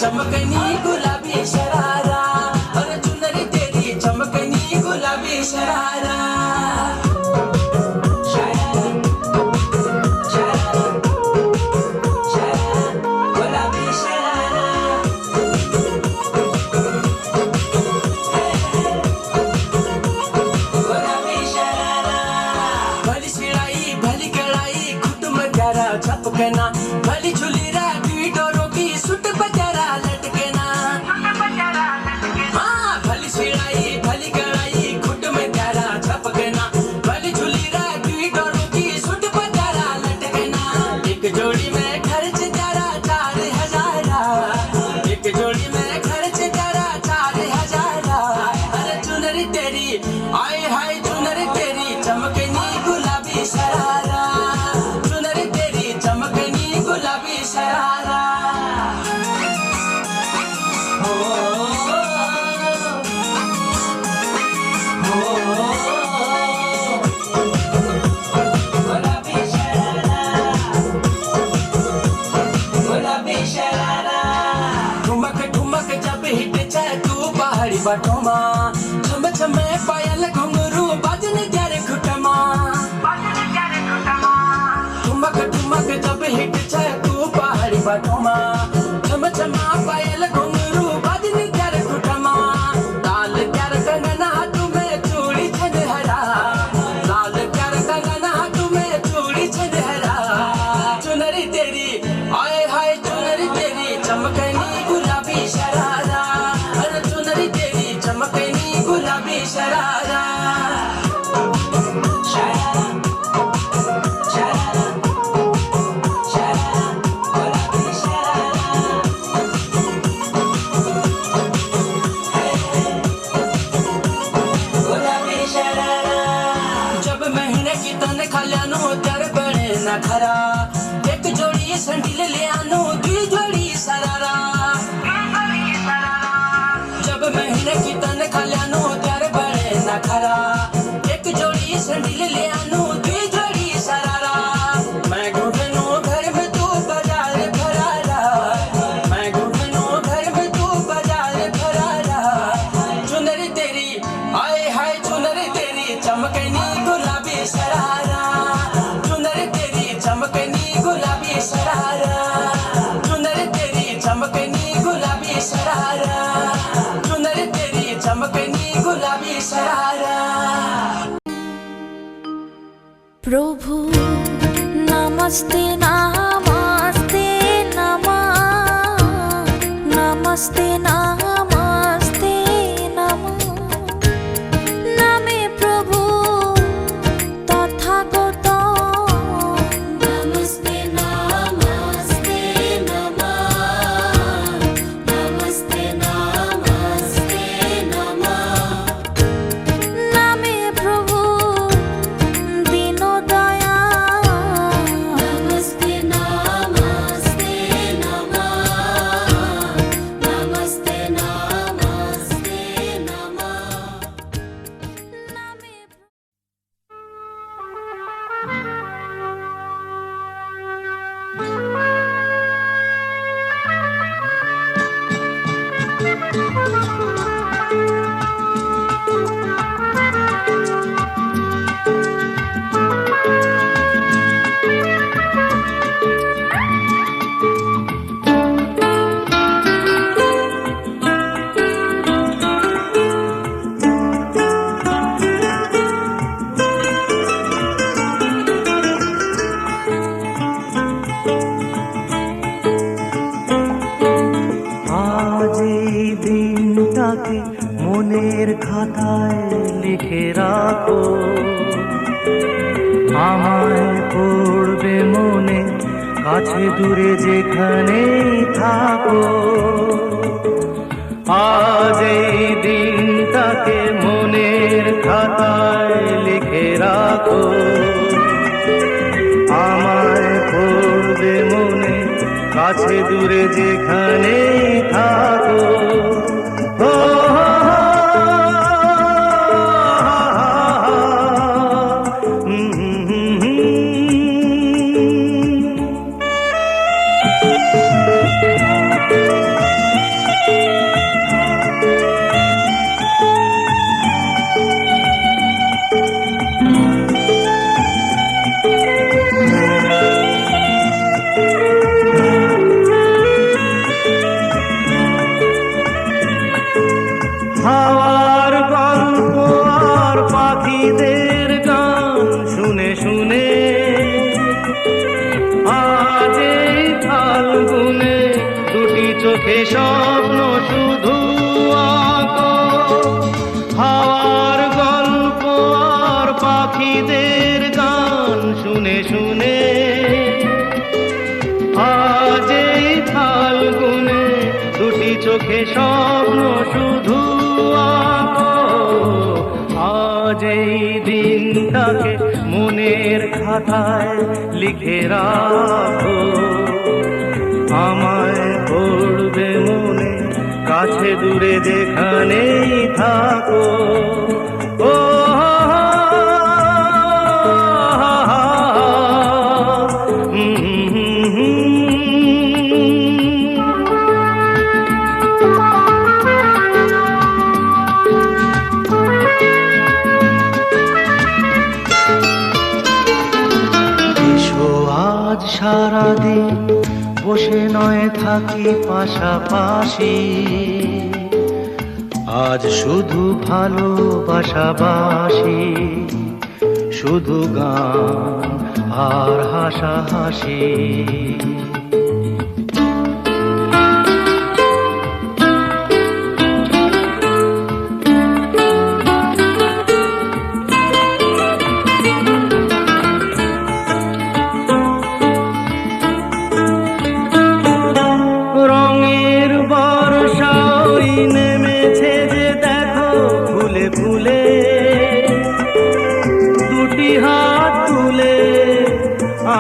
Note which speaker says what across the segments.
Speaker 1: चमकनी गुलाबी शरारा, और चुनरी तेरी चमकनी गुलाबी शरारा। छपकना भली झुली राती डोरों की सुट बजारा लटकना, हाँ भली सिलाई भली कड़ाई खुट में प्यारा छपकना, भली झुली राती डोरों की सुट बजारा लटकना। एक जोड़ी में खर्च तारा 4,000, एक जोड़ी में खर्च तारा 4,000। अरे चुनरी तेरी आए हाय चुनरी तेरी चमकनी गुलाबी शरारा, गुलाबी शरारा। हो गुलाबी शरारा, गुलाबी शरारा। ठुमक ठुमक जब हिट जाए तू पहाड़ी बाटों माँ, छम छमे पायल घुंघरू बाजने जारे खुटमा, ठुमक ठुमक जब हिट जाए तू पहाड़ी बाटों माँ, छम छमा पायल घुंघरू बाजने जारे खुटमा। लाल प्यार कंगना तुम्हें चूड़ी छनहरा, लाल प्यार कंगना तुम्हें चूड़ी छनहरा। चुनरी तेरी आए हाय चुनरी तेरी चमकनी गुलाबी शरारा, अरे चुनरी तेरी चमकनी गुलाबी शरारा। खरा एक जोड़ी संडिल ले आनो दी जोड़ी सरारा, जब महीने की तनख्वाह ल्यानो त्यार बड़े न खरा, एक जोड़ी संडिल ले आनो दी जोड़ी सरारा। मैं घुटनों घर में तू बाजार फरारा, मैं घुटनों घर में तू बाजार फरारा। चुनरी तेरी आए हाय चुनरी तेरी चमकनी गुलाबी शरारा, चमकनी गुलाबी शरारा, चुनरी तेरी चमकनी गुलाबी शरारा, चुनरी तेरी चमकनी गुलाबी शरारा।
Speaker 2: प्रभु नमस्ते नमस्ते नमा, नमस्ते नमस्ते नमा। नामे प्रभु तथागत,
Speaker 3: মনের খাতায় লিখে রাখো, আমায় পড়বে মনে কাছে দূরে যেখানেই থাকো। আজ এই দিনটাকে মনের খাতায় লিখে রাখো, আমায় পড়বে মনে কাছে দূরে যেখানেই থাকো। স্বপ্ন শুধু আঁকো, হাওয়ার গল্প আর পাখিদের গান শুনে শুনে। আজ এই ফাল্গুনে দুটি চোখে স্বপ্ন শুধু আঁকো, আজ এই দিনটাকে মনের খাতায় লিখে রাখো। আমায় পড়বে মনে, কাছে দূরে যেখানেই থাকো। ও আজ সারাদিন বসে নয় থাকি পাশাপাশি, আজ শুধু ভালোবাসাবাসি, শুধু গান আর হাসাহাসি।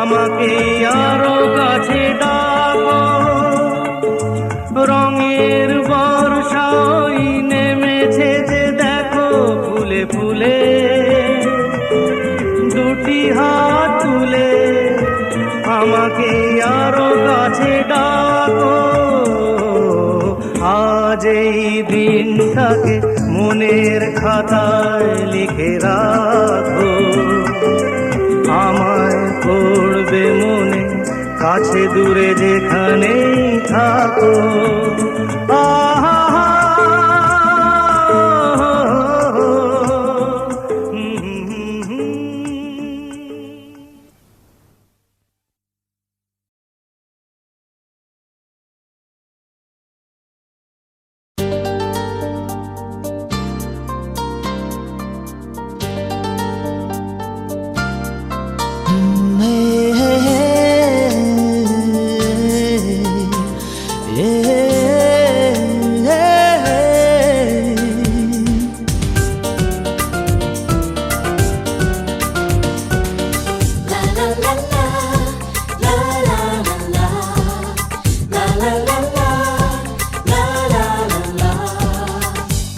Speaker 3: আমাকে আরো কাছে ডাকো, রঙের বর্ষাই নেমেছে যে দেখো ফুলে ফুলে। দুটি হাত তুলে আমাকে আরো কাছে ডাকো, আজ এই দিনটাকে মনের খাতায় লিখে রাখো। আমায় পড়বে মনে, কাছে দূরে যেখানেই থাকো।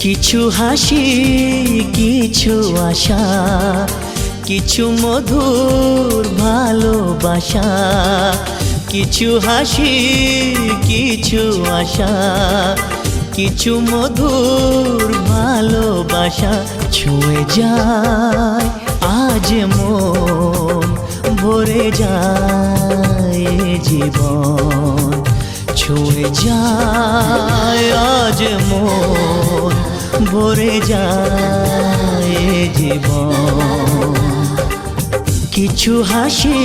Speaker 4: কিছু হাসি, কিছু আশা, কিছু মধুর ভালোবাসা। কিছু হাসি, কিছু আশা, কিছু মধুর ভালোবাসা। ছুঁয়ে যায় আজ মন, ভরে যায় জীবন। ছুঁয়ে যায় আজ মন, ভরে যায় জীবন। কিছু হাসি,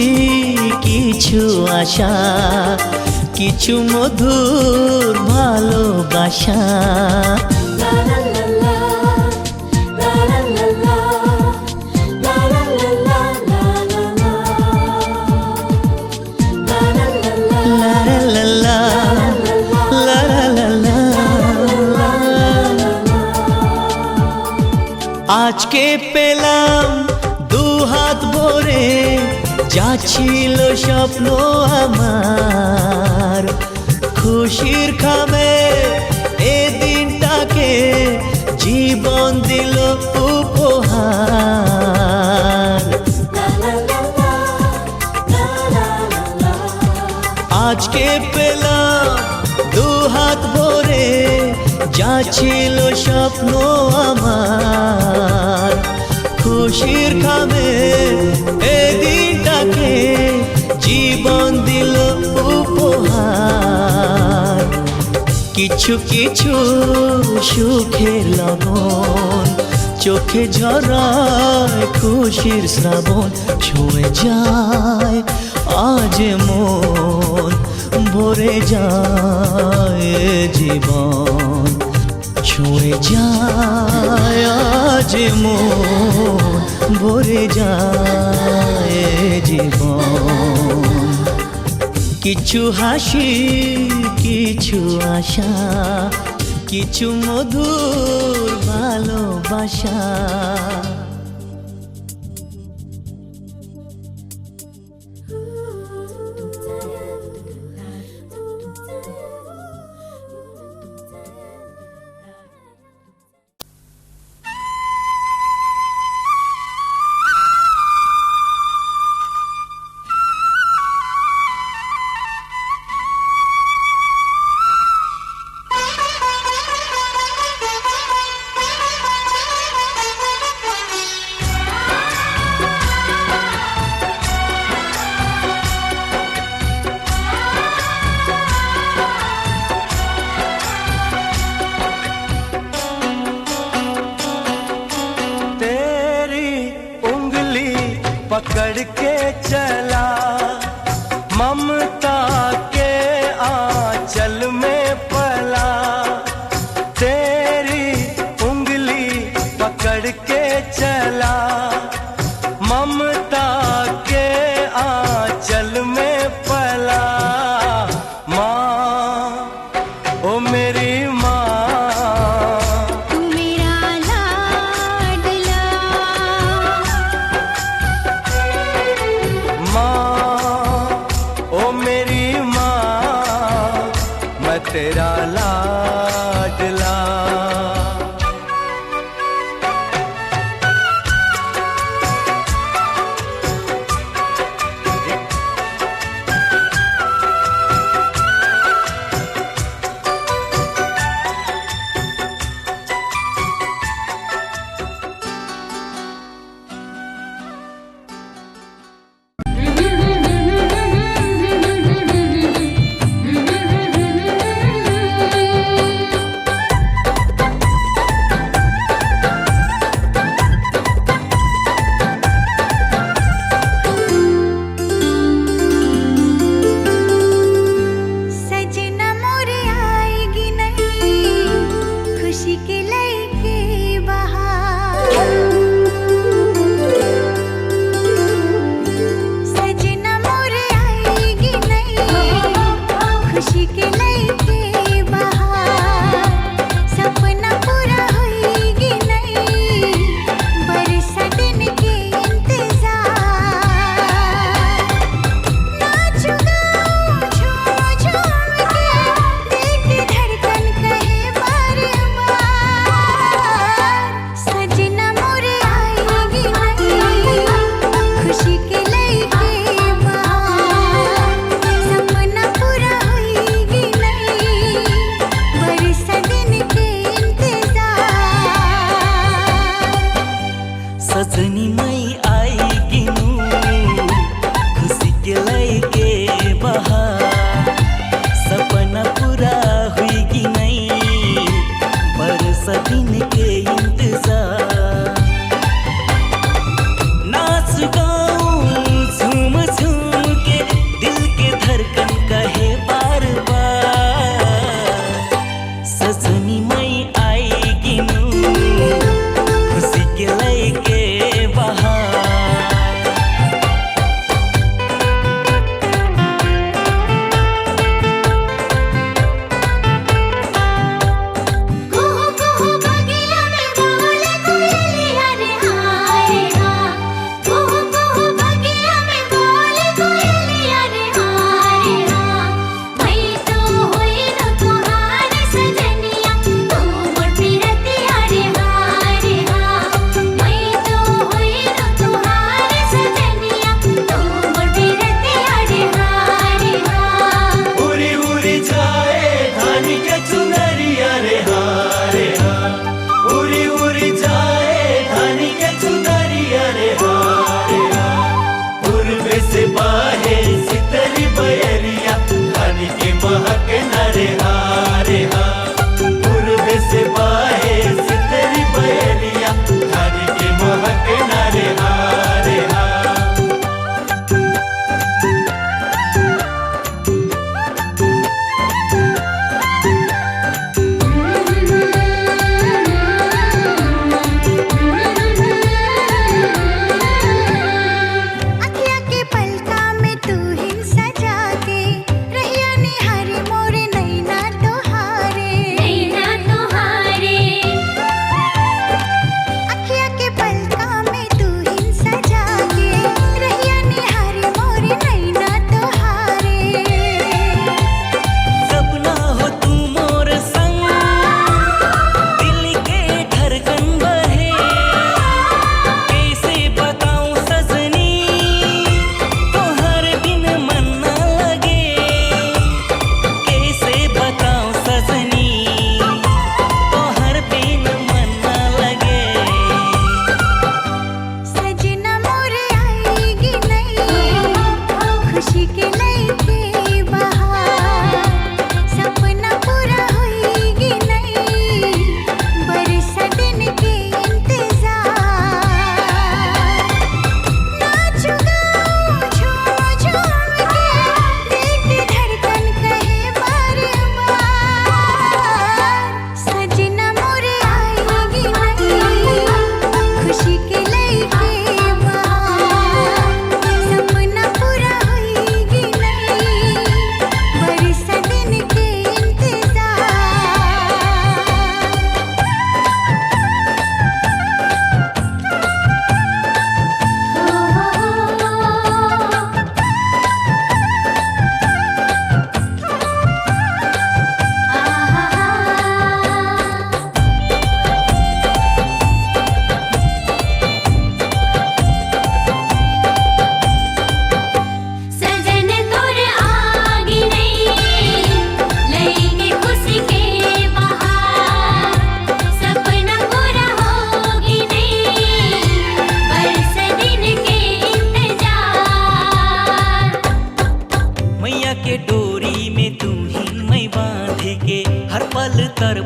Speaker 4: কিছু আশা, কিছু মধুর ভালোবাসা। আজকে পেলাম দুহাত ভরে, যা ছিল স্বপ্ন আমার। খুশির খামে এ দিনটাকে জীবন দিল উপহার। আজকে পেলাম দুহাত ভরে, যা ছিল স্বপ্ন আমার। খুশির খামে এ দিনটাকে জীবন দিল উপহার। কিছু কিছু সুখের লগন, চোখে ঝরায় খুশির শ্রাবণ। ছুঁয়ে যায় আজ মন, ভরে যায় জীবন, ছুঁয়ে যায় আজ মন, ভরে যায় জীবন। কিছু হাসি, কিছু আশা, কিছু মধুর ভালোবাসা।
Speaker 3: पकड़ के चला ममता के आंचल में पला, तेरी उंगली पकड़ के चला ममता के आंचल में पला। माँ ओ मेरी माँ,
Speaker 2: तू मेरा लाडला,
Speaker 3: ओ मेरी माँ, मैं तेरा लाडला।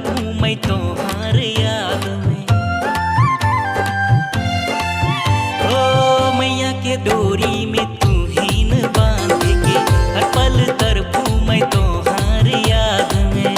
Speaker 5: हूँ मैं तुम्हार याद में। ओ मैया के डोरी में तू ही न बांध के हर पल तरफूं मैं तुम्हार याद में।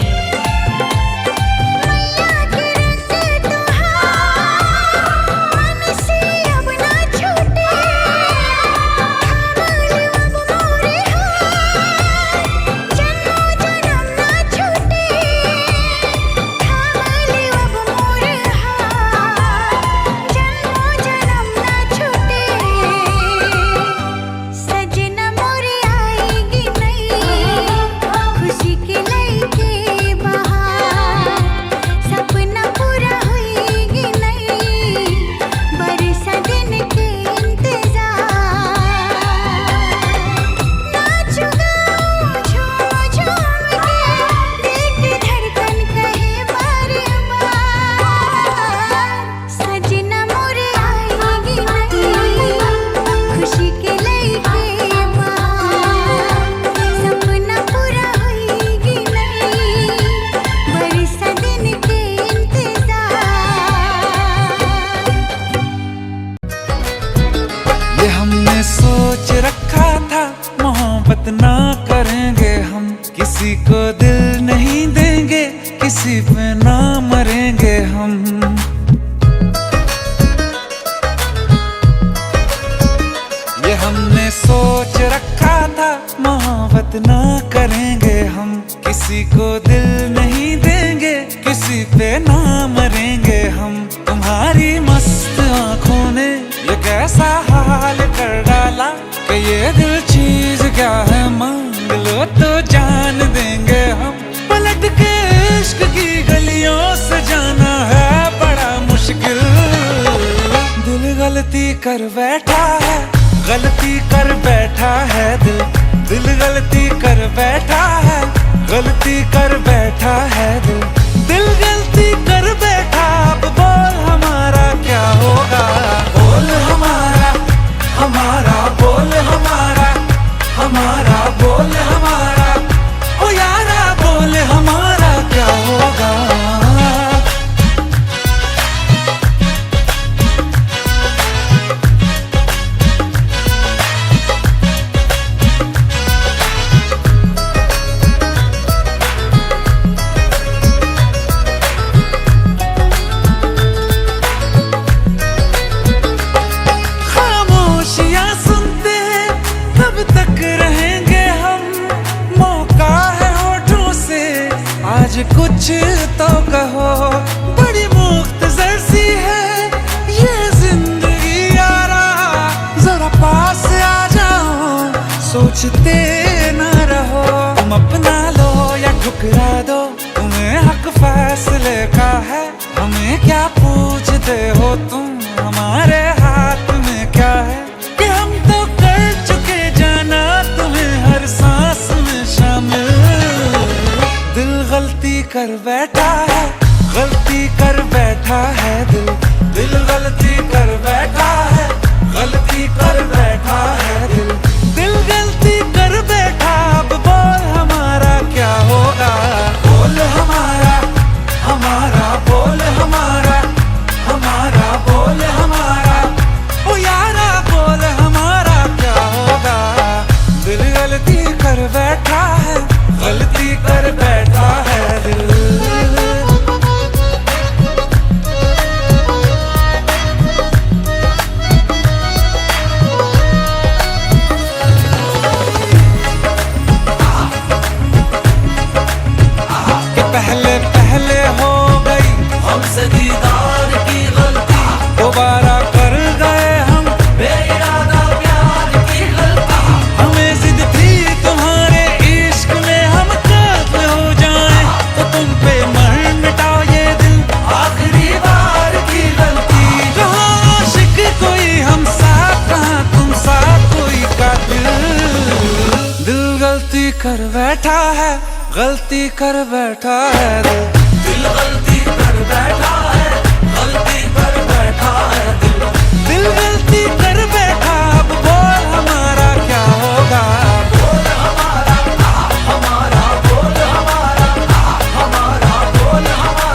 Speaker 6: सोच रखा था मोहब्बत ना करेंगे हम, किसी को दिल नहीं देंगे, किसी पे ना मरेंगे हम। ये हमने सोच रखा था मोहब्बत ना करेंगे हम, किसी को दिल नहीं देंगे, किसी पे ना मरेंगे हम। तुम्हारी मस्त आंखों ने ये कैसा हाल कर डाला कि ये दिल चीज क्या है मांग लो तो जान देंगे हम। पलट के इश्क की गलियों से जाना है बड़ा मुश्किल। दिल गलती कर बैठा है, गलती कर बैठा है दिल। दिल गलती कर बैठा है, गलती कर बैठा है दिल। दिल गलती कर बैठा, अब बोल हमारा क्या होगा। बोल हमारा, हमारा बोल हमारा, हमारा बोल हमारा, ओ यारा बोल हमारा क्या होगा। कुछ तो कहो, बड़ी मुख्तसर सी है ये जिंदगी यारा। जरा पास आ जाओ, सोचते न रहो। तुम अपना लो या ठुकरा दो, तुम्हें हक फैसले का है। हमें क्या पूछते हो तुम, हमारे हाथ में क्या है। कि हम तो कर चुके जाना तुम्हें हर सांस में शामिल। दिल गलती कर बैठा है, गलती कर बैठा है दिल। दिल गलती कर बैठा है, गलती कर बैठा है दिल। दिल गलती कर बैठा, अब बोल हमारा क्या होगा। बोल हमारा, हमारा बोल हमारा, हमारा बोल हमारा, ओ यारा बोल हमारा क्या होगा। दिल गलती कर बैठा है, गलती कर बैठा है दिल। कि पहले पहले हो गई हमसे दीदार की गलती, दोबारा कर गए हम बेइरादा प्यार की गलती। हमें जिद थी तुम्हारे इश्क में हम कब हो जाएं, तो तुम पे मर मिटाओ ये दिल आखिरी बार की गलती। कहाँ आशिक कोई हम साथ, कहाँ तुम साथ कोई कातिल। दिल गलती कर बैठा है, गलती कर बैठा है दिल। दिल गलती कर बैठा है, गलती कर बैठा है दिल। दिल गलती कर बैठा, अब बोल हमारा क्या होगा। बोल हमारा, हमारा बोल हमारा, हमारा बोल हमारा।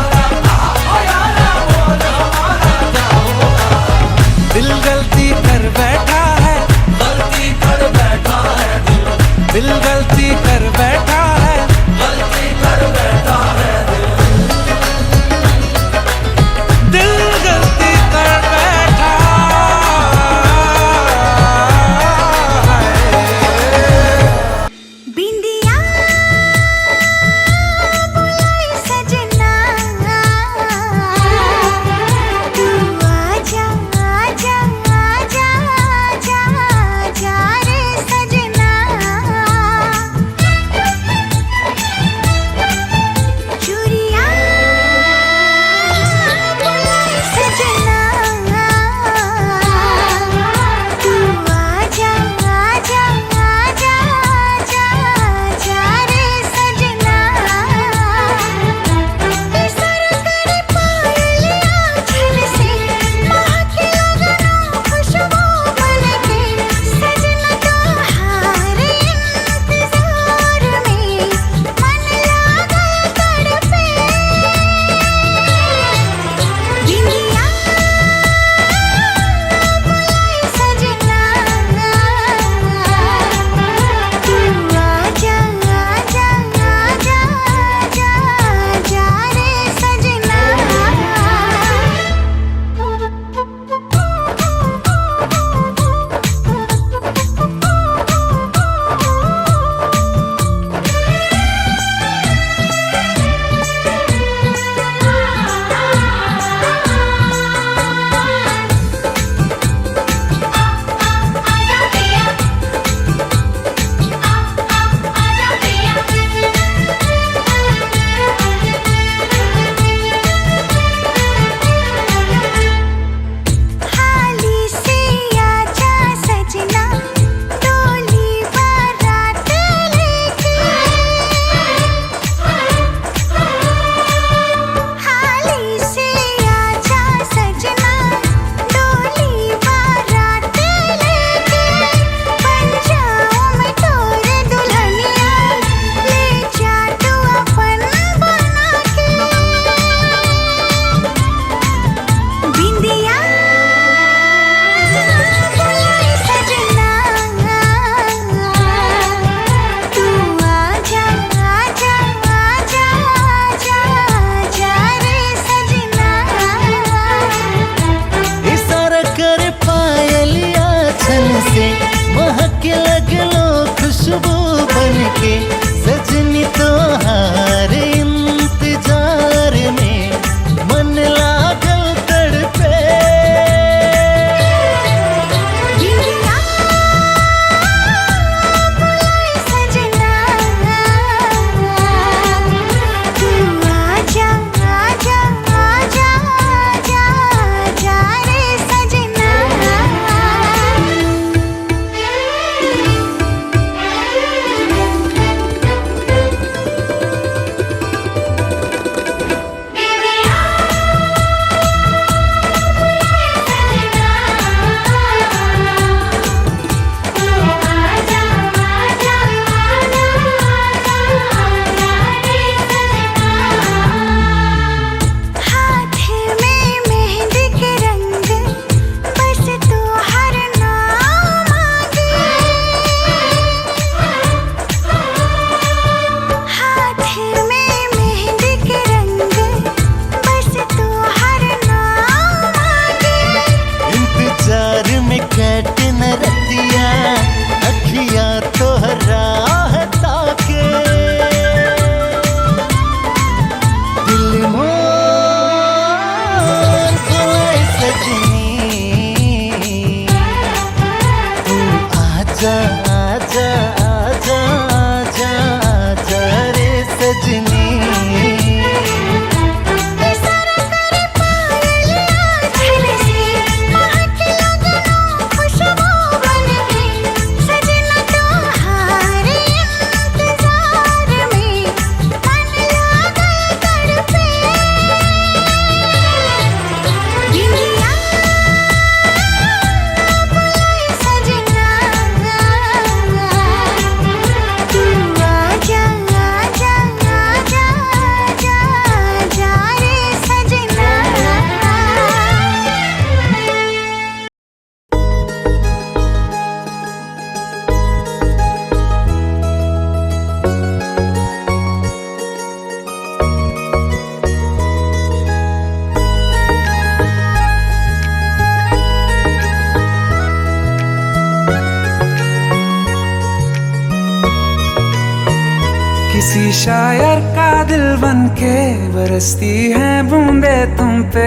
Speaker 6: शायर का दिल बनके बरसती हैं बूंदे तुम पे।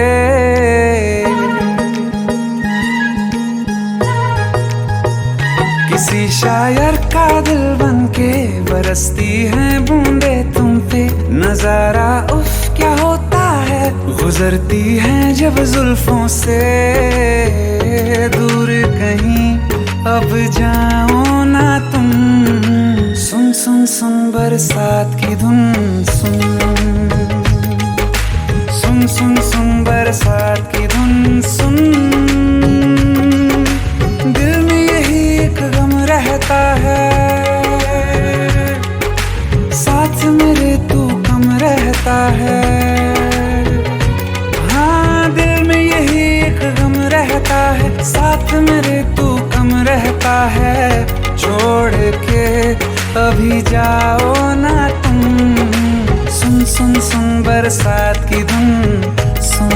Speaker 6: किसी शायर का दिल बनके बरसती हैं बूंदे तुम पे। नजारा उफ क्या होता है, गुजरती हैं जब जुल्फों से। दूर कहीं अब जाओ ना तुम, सुन सुन सुन बरसात की धुन सुन। सुन सुन सुन बरसात की धुन सुन। दिल में यही एक गम रहता है, साथ मेरे तू कम रहता है। हाँ दिल में यही एक गम रहता है, साथ मेरे तू कम रहता है। छोड़ के अभी जाओ ना तुम, सुन सुन सुन बरसात की धुन सुन।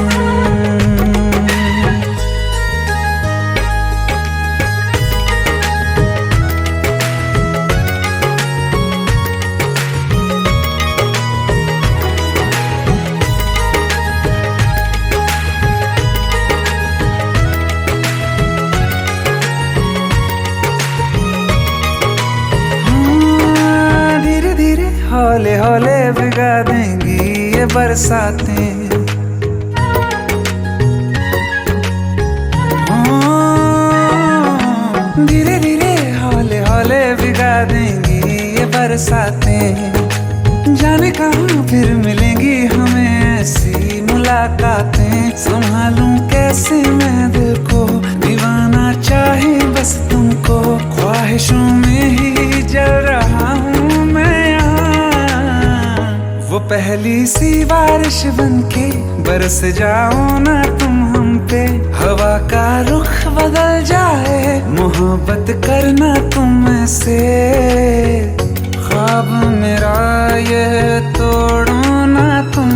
Speaker 6: हौले हौले भिगा देंगी ये बरसातें। धीरे धीरे हौले हौले भिगा देंगी ये बरसातें। जाने कहाँ फिर मिलेंगी हमें ऐसी मुलाकातें। संभालूं कैसे मैं दिल को, दीवाना चाहे बस तुमको। ख्वाहिशों में ही जल रहा हूँ मैं यहाँ। वो पहली सी बारिश बनके बरस जाओ ना तुम हम पे। हवा का रुख बदल जाए, मोहब्बत करना तुम ऐसे। ख्वाब मेरा ये तोड़ो ना तुम।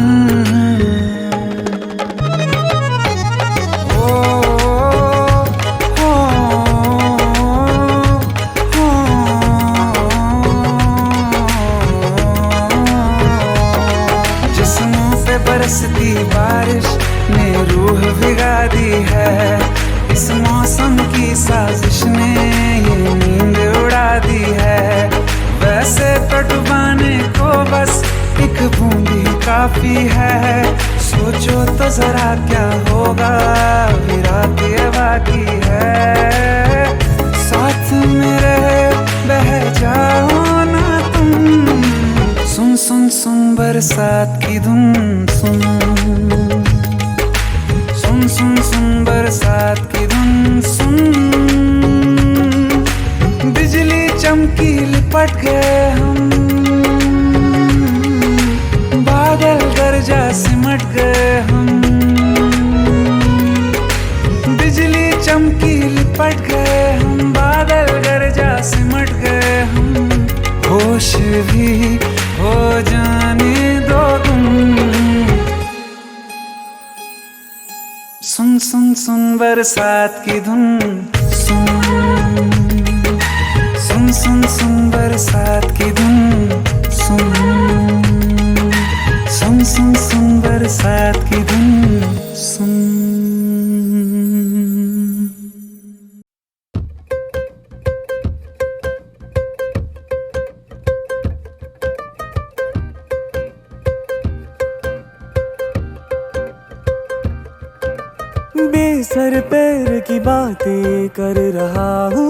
Speaker 6: बरसती बारिश ने रूह भिगा दी है। इस मौसम की साजिश ने ये नींद उड़ा दी है। वैसे तो डुबाने को बस एक बूंद ही काफी है। सोचो तो जरा क्या होगा, अभी रात ये बाकी है। साथ मेरे बह जाओ ना तुम, सुन सुन सुन बरसात की धुन सुन। सुन सुन सुन बरसात की धुन सुन। बिजली चमकी लिपट गए हम, बादल गरजा सिमट गए हम। बिजली चमकी लिपट गए हम, बादल गरजा सिमट गए हम। होश भी हो जाने दो तुम, सुन सुन सुन बरसात की धुन सुन। सुन सुन सुन बरसात की धुन सुन। सुन सुन सुन बरसात की धुन सुन।
Speaker 3: बेसर पैर की बातें कर रहा हूँ,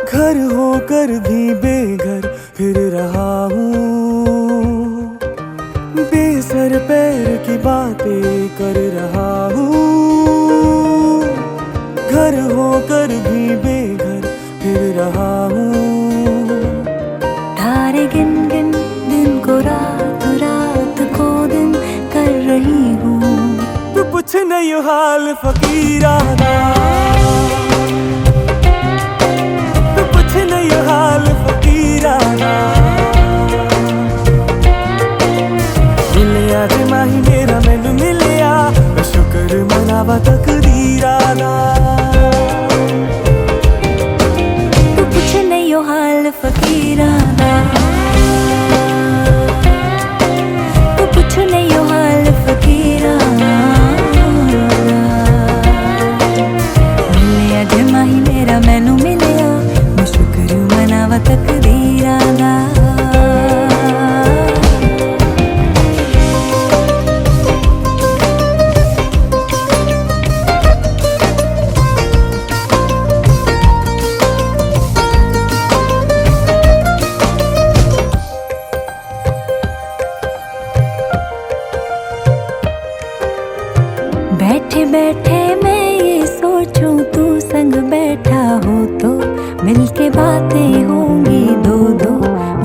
Speaker 3: घर होकर भी बेघर फिर रहा हूँ। बेसर पैर की बातें कर रहा हूँ, घर होकर भी बेघर फिर रहा हूँ।
Speaker 2: तारे गिन गिन दिन को रात, रात को दिन कर रही हूँ।
Speaker 3: तू पूछ नहीं हाल फकीराना, तू पूछ नहीं हाल फकीराना। मिलिया ते माही मेरा मैनू मिलिया, मैं शुक्र मनावा तकदीराना।
Speaker 2: तू पूछ नहीं हाल फकीराना। बैठे बैठे मैं ये सोचूं तू संग बैठा हो तो मिलके बातें होंगी दो दो,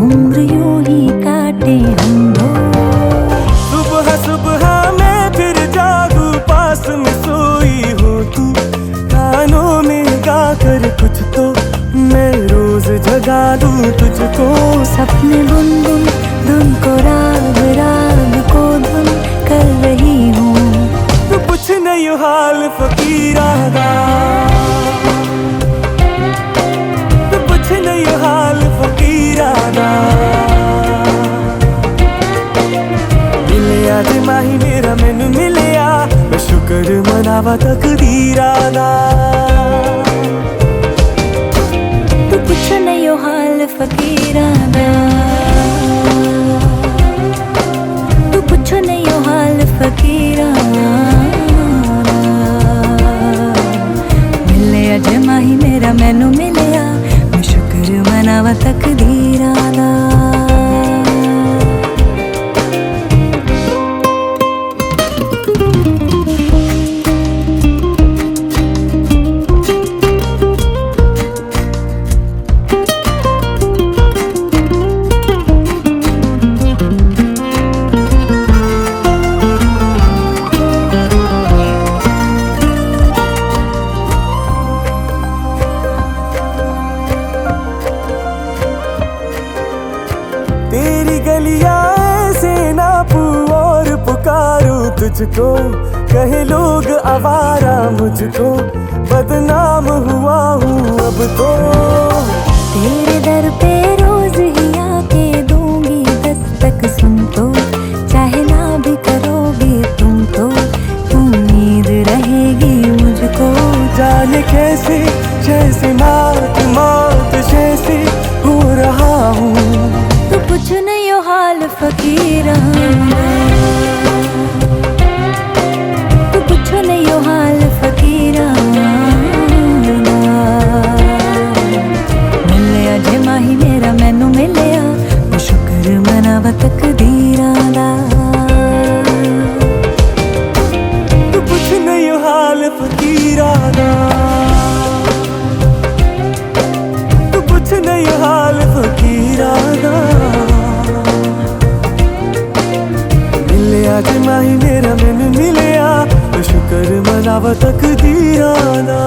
Speaker 2: उम्र यूं ही काटे हम दो।
Speaker 3: सुबह सुबह मैं फिर जागू पास में सोई हो तू, कानों में गा कर कुछ तो मैं रोज जगा दूं तुझको।
Speaker 2: सपने बुन बुन धुन को राग राग को धुन कर रही हूँ।
Speaker 3: तू पूछ नहीं हाल फकीरा दा, तू पूछ नहीं हाल फकीरा दा। मिलिया ते माही मेरा मैनू मिलिया, मैं शुक्र मनावा तकदीरा दा।
Speaker 2: तू पूछ नहीं हाल फकीरा दा, तू पूछ नहीं हाल फकीरा दा। मिले अज माही मेरा मैनू मिलिया, मैं शुक्र मनावा तकदीरा दा।
Speaker 3: तेरी गलियां ऐसे नापू और पुकारूं तुझको, कहे लोग आवारा मुझको, बदनाम हुआ हूँ अब तो।
Speaker 2: तेरे दर पे रोज ही आके दूंगी दस्तक, सुन तो चाहे ना भी करोगे तुम तो उम्मीद रहेगी मुझको।
Speaker 3: जाने कैसे जैसे मात मात जैसे हो रहा हूँ।
Speaker 2: तू पूछ नहीं हाल फकीरा, तू पूछ नहीं हाल फकीरा। मिले अज माही मेरा मैनू मिलिया, मैं शुक्र मनावा तकदीरा दा।
Speaker 3: तू पूछ नहीं हाल फकीरा दा, तू पूछ नहीं हाल फकीरा दा। मिलिया ते माही मेरा मैनू मिलिया, मैं शुक्र मनावा तकदीरा दा।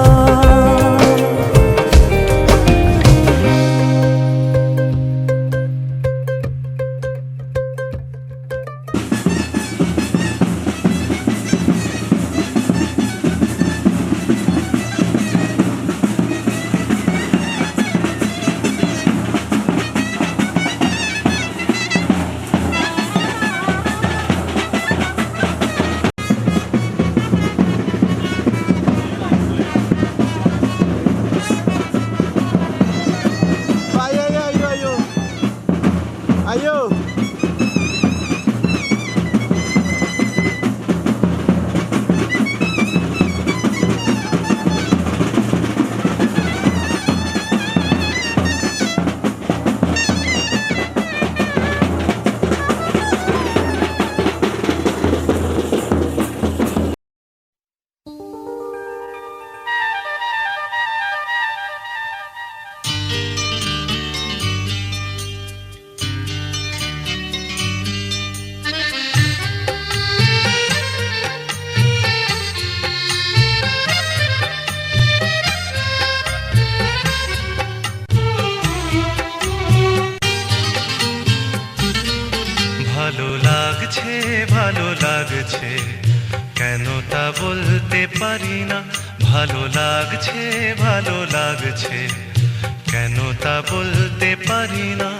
Speaker 7: ভালো লাগছে কেন তা বলতে পারি না, ভালো লাগছে কেন তা বলতে পারি না।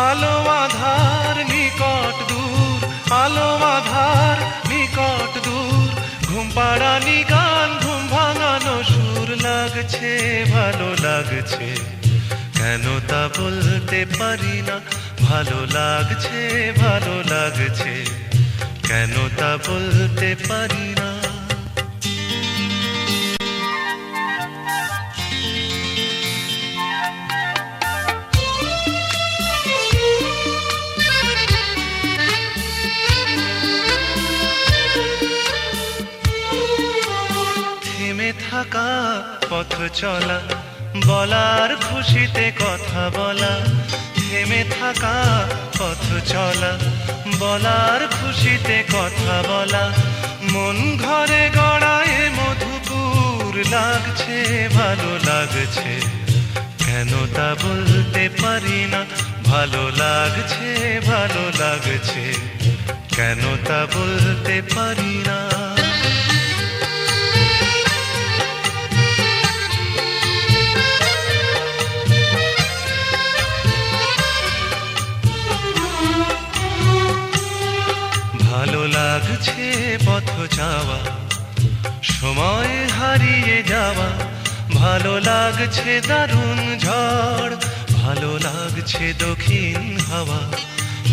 Speaker 7: আলো আধার নিকট দূর, আলো আধার নিকট দূর, ঘুম পাড়ানি গান ঘুম ভাঙানো সুর লাগছে ভালো লাগছে কেন তা বলতে পারি না, ভালো লাগছে কেন তা বলতে পারি না। থাকা পথ চলা বলার খুশিতে কথা বলা থেমে থাকা পথ চলা বলার খুশিতে কথা বলা মন ঘরে গড়ায় মধুপুর লাগছে ভালো লাগছে কেন তা বলতে পারি না ভালো লাগছে ভালো লাগছে কেন তা বলতে পারি না ভালো লাগছে পথ যাওয়া সময় হারিয়ে যাওয়া ভালো লাগছে দারুণ ঝড় ভালো লাগছে দক্ষিণ হাওয়া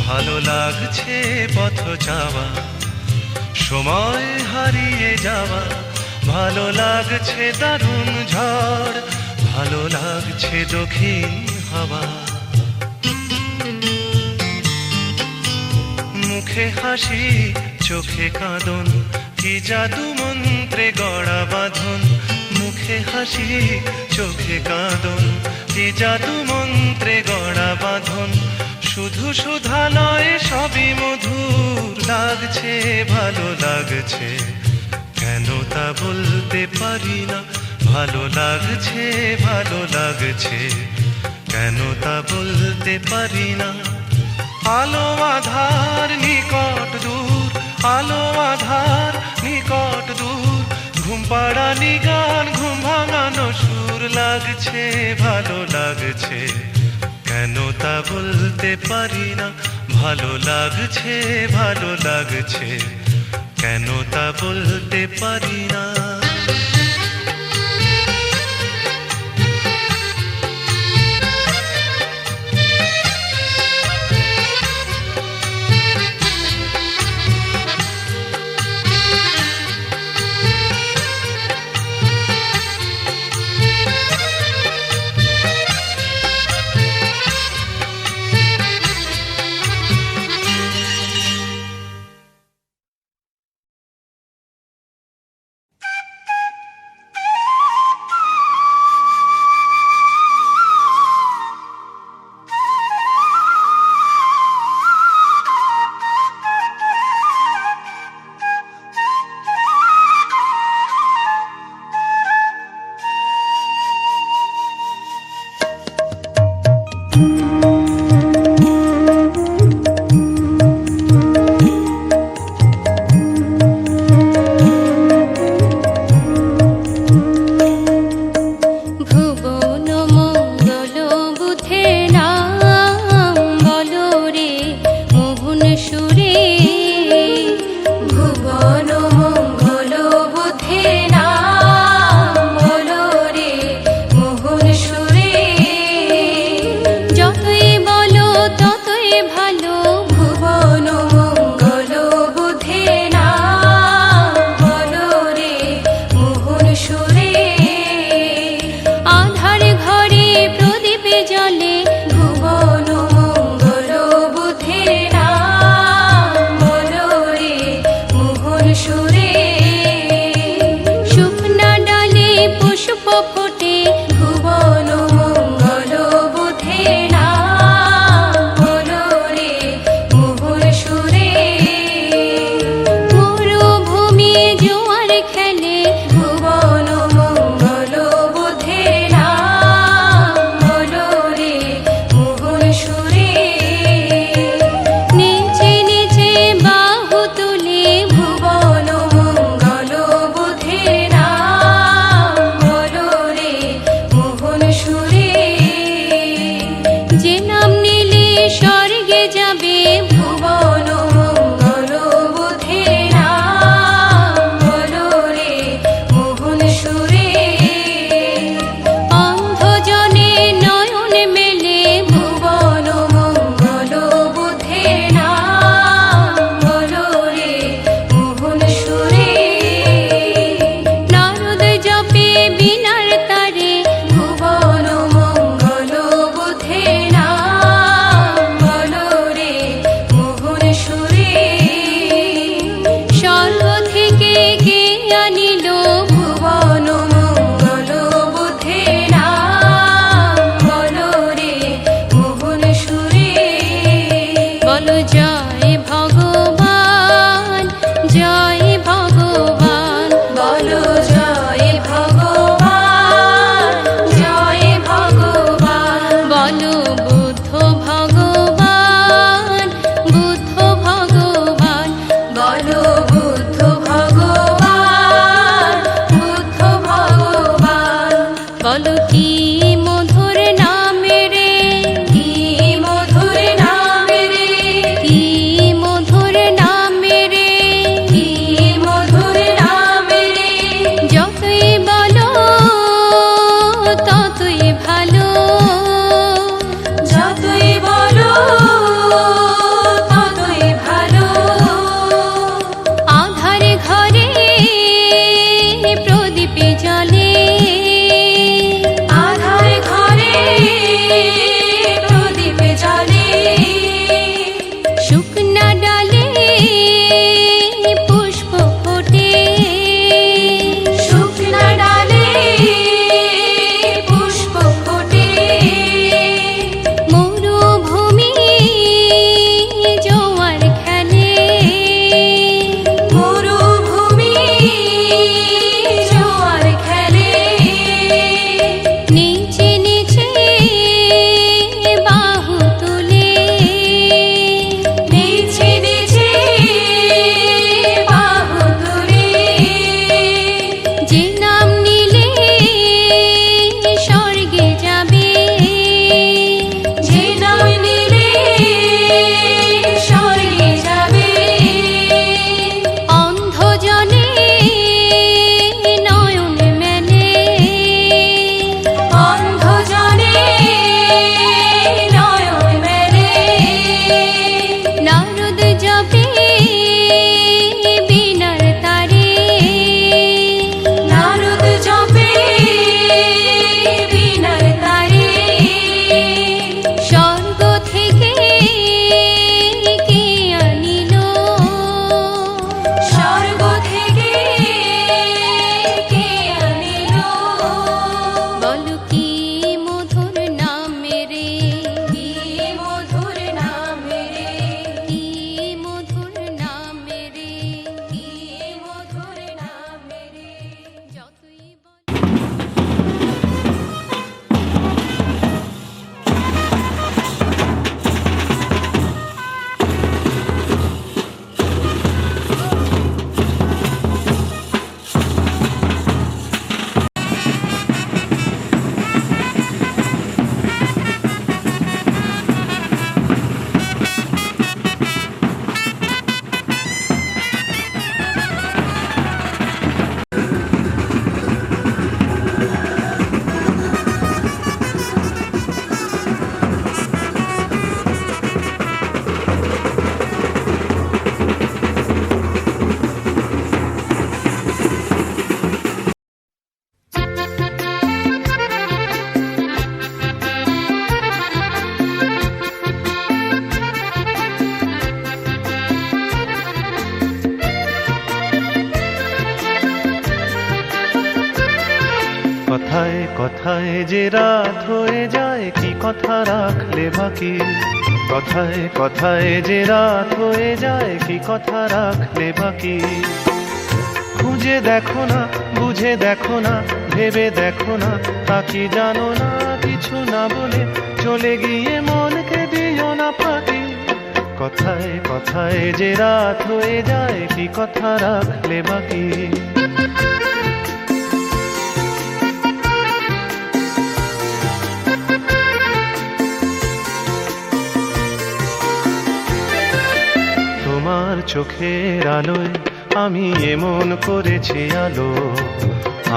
Speaker 7: ভালো লাগছে পথ যাওয়া সময় হারিয়ে যাওয়া ভালো লাগছে দারুণ ঝড় ভালো লাগছে দক্ষিণ হাওয়া মুখে হাসি চোখে কাঁদন কি জাদু মন্ত্রে গড়া বাঁধন মুখে হাসি চোখে কাঁদন কি জাদু মন্ত্রে গড়া বাঁধন শুধু সুধা নয় সবই মধুর লাগছে ভালো লাগছে কেন তা বলতে পারি না ভালো লাগছে ভালো লাগছে কেন তা বলতে পারি না আলো আধার নিকট দূর আলো আধার নিকট দূর ঘুম পাড়ানি গান ঘুম ভাঙানো সুর লাগছে ভালো লাগছে কেন তা বলতে পারি না ভালো লাগছে ভালো লাগছে কেন তা বলতে পারি না কথায় যে রাত হয়ে যায় কি কথা রাখলে বাকি কথায় কথায় যে রাত হয়ে যায় কি কথা রাখলে বাকি খুঁজে দেখো না বুঝে দেখো না ভেবে দেখো না তা কি জানো না কিছু না বলে চলে গিয়ে মনকে দিও না ফাঁকি কথায় কথায় যে রাত হয়ে যায় কি কথা রাখলে বাকি তোমার চোখের আলোয় আমি এমন করেছি আলো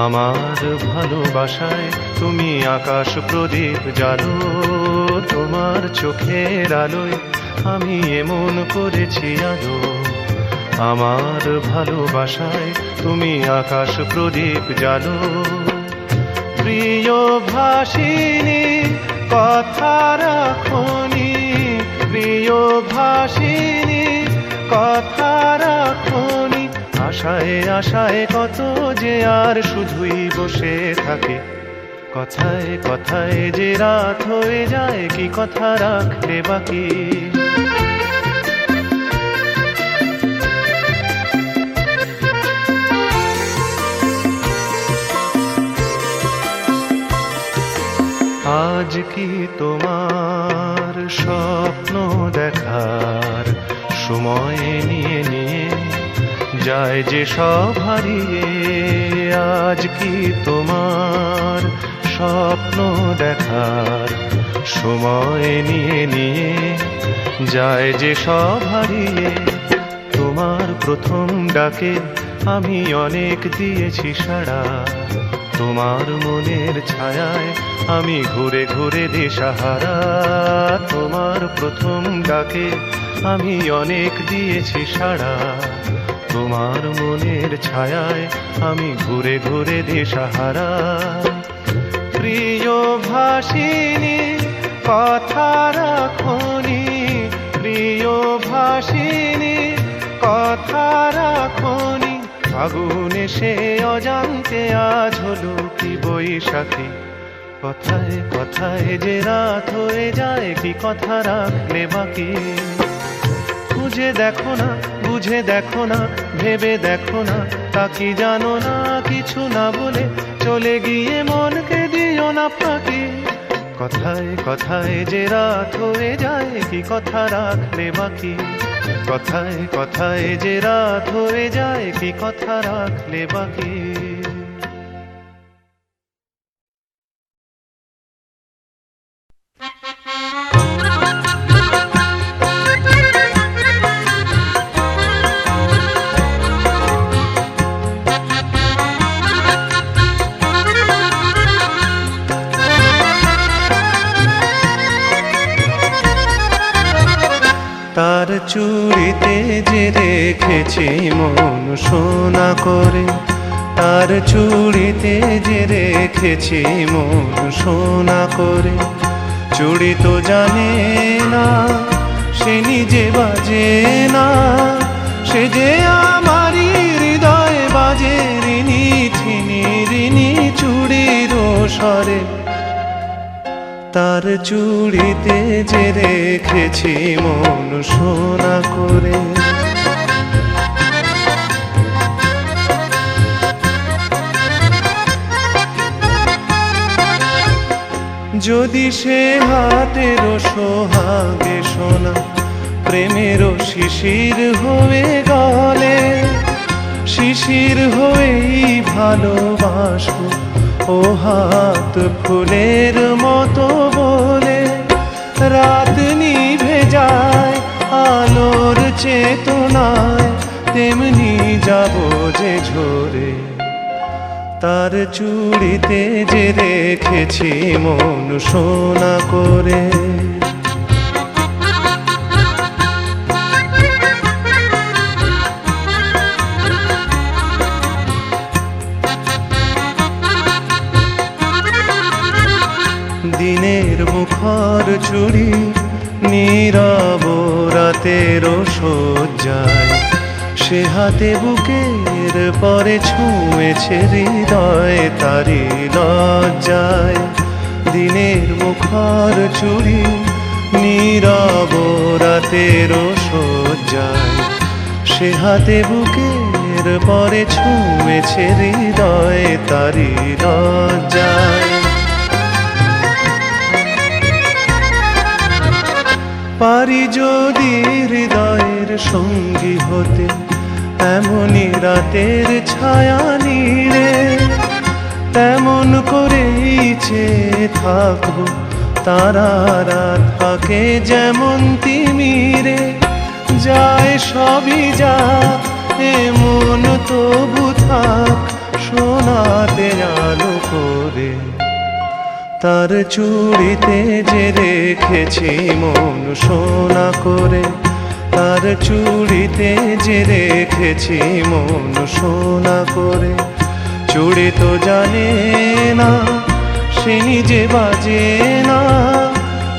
Speaker 7: আমার ভালোবাসায় তুমি আকাশ প্রদীপ জ্বালো তোমার চোখের আলোয় আমি এমন করেছি আলো আমার ভালোবাসায় তুমি আকাশ প্রদীপ জ্বালো প্রিয় ভাসিনী কথা রাখনি প্রিয় ভাসিনী কথা রাখনি আশায় আশায় কত যে আর শুধুই বসে থাকে কথায় কথায় যে রাত হয়ে যায় কি কথা রাখলে বাকি আজ কি তোমার স্বপ্ন দেখার সময় নিয়ে নিয়ে যায় যে সব হারিয়ে আজ কি তোমার স্বপ্ন দেখার সময় নিয়ে নিয়ে যায় যে সব হারিয়ে তোমার প্রথম ডাকে আমি অনেক দিয়েছি সাড়া তোমার মনের ছায়ায় আমি ঘুরে ঘুরে দিশাহারা তোমার প্রথম ডাকে আমি অনেক দিয়েছি সাড়া তোমার মনের ছায়ায় আমি ঘুরে ঘুরে দিশাহারা প্রিয় ভাসিনী কথা রাখনি প্রিয় ভাসিনী কথা রাখনি আগুনে সে অজান্তে আজ হলো কি বৈশাখী কথায় কথায় যে রাত হয়ে যায় কি কথা রাখলে বাকি খুঁজে দেখো না বুঝে দেখো না ভেবে দেখো না তা কি জানো না কিছু না বলে চলে গিয়ে মনকে দিও না ফাঁকি কথায় কথায় যে রাত হয়ে যায় কি কথা রাখলে বাকি কথায় কথায় যে রাত হয়ে যায় কি কথা রাখলে বাকি তার চুড়িতে যে রেখেছি মন সোনা করে তার চুড়িতে যে রেখেছি মন সোনা করে চুড়ি তো জানে না সে নিজে বাজে না সে যে আমারই হৃদয় বাজে রিনি ছিনি রিনি চুড়ির স্বরে তার চুড়িতে যে রেখেছি মন সোনা করে যদি সে হাতের সোহাগে সোনা প্রেমেরও শিশির হয়ে গলে শিশির হয়েই ভালোবাসবো ও হাত ফুলের মতো বলে রাত নিভে যায় আলোর চেতনায় তেমনি যাব যে ঝরে তার চুড়িতে যে রেখেছি মন সোনা করে দিনের মুখর চুড়ি নীরব রাতের শয্যায় সে হাতে বুকের পরে ছুঁয়েছে হৃদয় তারি লজ্জায় দিনের মুখর চুরি নীরব রাতের সজ্জায় সে হাতে বুকের পরে ছুঁয়েছে হৃদয় তারি লজ্জায় পারি যদি হৃদয়ের সঙ্গী হতে এমনই রাতের ছায়া নীড়ে তেমন করেই চেয়ে থাকবো তারা রাত থাকে যেমন তিমিরে যায় সবই যা এমন তবু থাক সোনাতে আলো করে তার চুড়িতে যে রেখেছি মন সোনা করে তার চুড়িতে যে রেখেছি মন সোনা করে চুড়ি তো জানে না সে নিজে বাজে না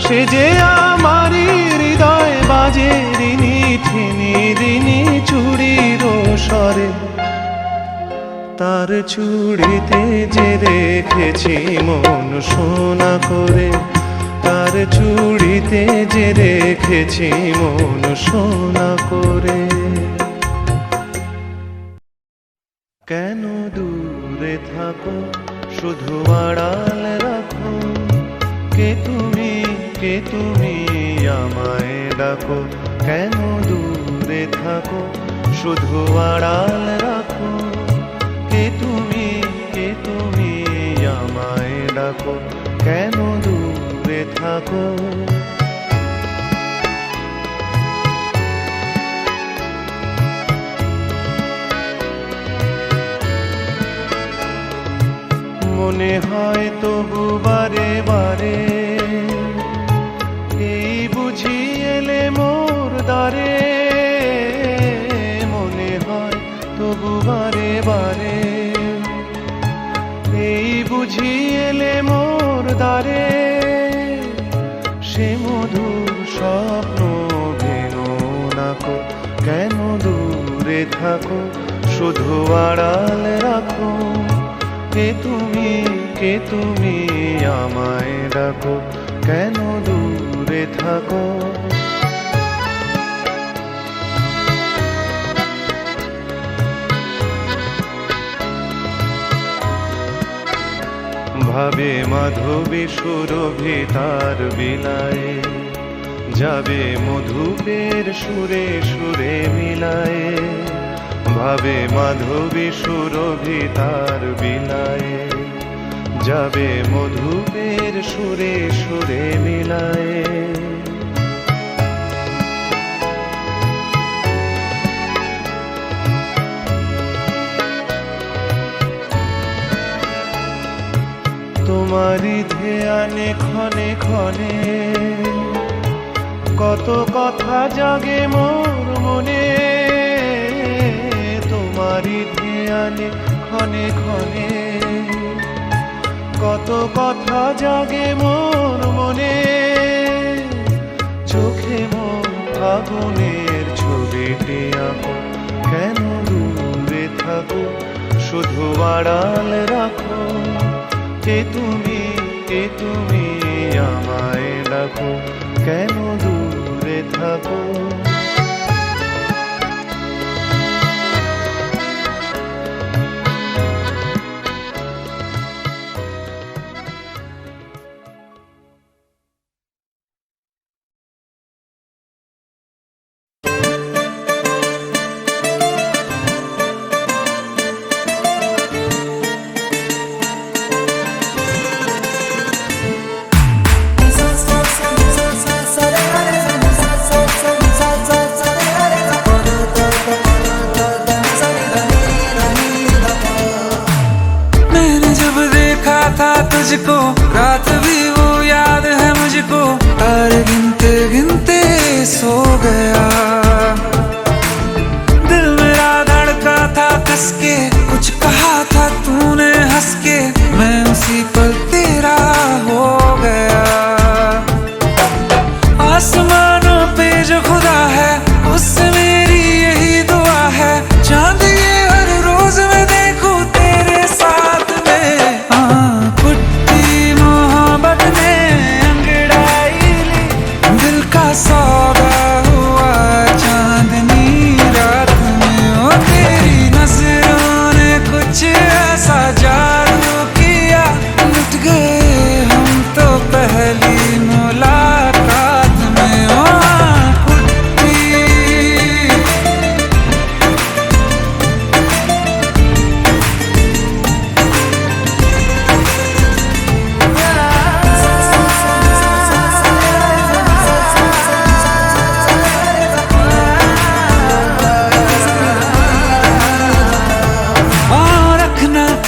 Speaker 7: সে যে আমারই হৃদয় বাজে রিনি ঠিনি রিনি চুড়ির স্বরে তার চুড়িতে যে রেখেছি মন সোনা করে তার চুড়িতে যে রেখেছি মন সোনা করে কেন দূরে থাকো শুধু আড়াল রাখো কে তুমি আমায় ডাকো কেন দূরে থাকো শুধু আড়াল রাখো কে তুমি আমায় ডাকো কেন দূরে থাকো মনে হয় তবু বারে বারে এই বুঝি এলে মোর দ্বারে মনে হয় তবু বারে বারে এই বুঝি এলে মোর দ্বারে সে মধুর স্বপ্ন ভেঙো নাকো কেন দূরে থাকো শুধু আড়াল রাখো কে তুমি আমায় ডাকো কেন দূরে থাকো ভাবে মাধবী সুরভি তার বিলায় যাবে মধুপের সুরে সুরে মিলায় ভাবে মাধবী সুরভি তার বিলায় যাবে মধুপের সুরে সুরে মিলায় তোমারি ধ্যানে ক্ষণে ক্ষণে কত কথা জাগে মোর মনে তোমারি ধ্যানে ক্ষণে ক্ষণে কত কথা জাগে মোর মনে চোখে মোর আগুনের ছবিটি আঁকো কেন দূরে থাকো শুধু আড়াল রাখো কে তুমি আমায় ডাকো কেন দূরে থাকো
Speaker 6: तुझको रात भी वो याद है मुझको तारे गिनते गिनते सो गया दिल मेरा धड़का था कसके कुछ कहा था तूने हंस के मैं उसी पल तेरा हो गया आसमानों पे जो खुदा है उससे मेरी यही दुआ है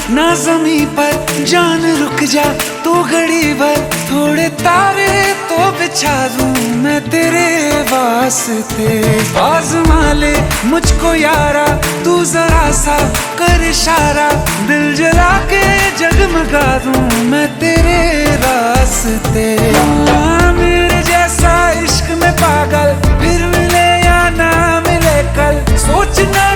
Speaker 6: ना जमी पर जान रुक जा तो घड़ी भर, थोड़े तारे तो बिछा दूं मैं तेरे वास्ते। आज़मा ले मुझको यारा तू जरा सा कर इशारा, दिल जला के जगमगा दूं मैं तेरे रास्ते। मेरे जैसा इश्क में पागल फिर मिले या ना मिले कल, सोचना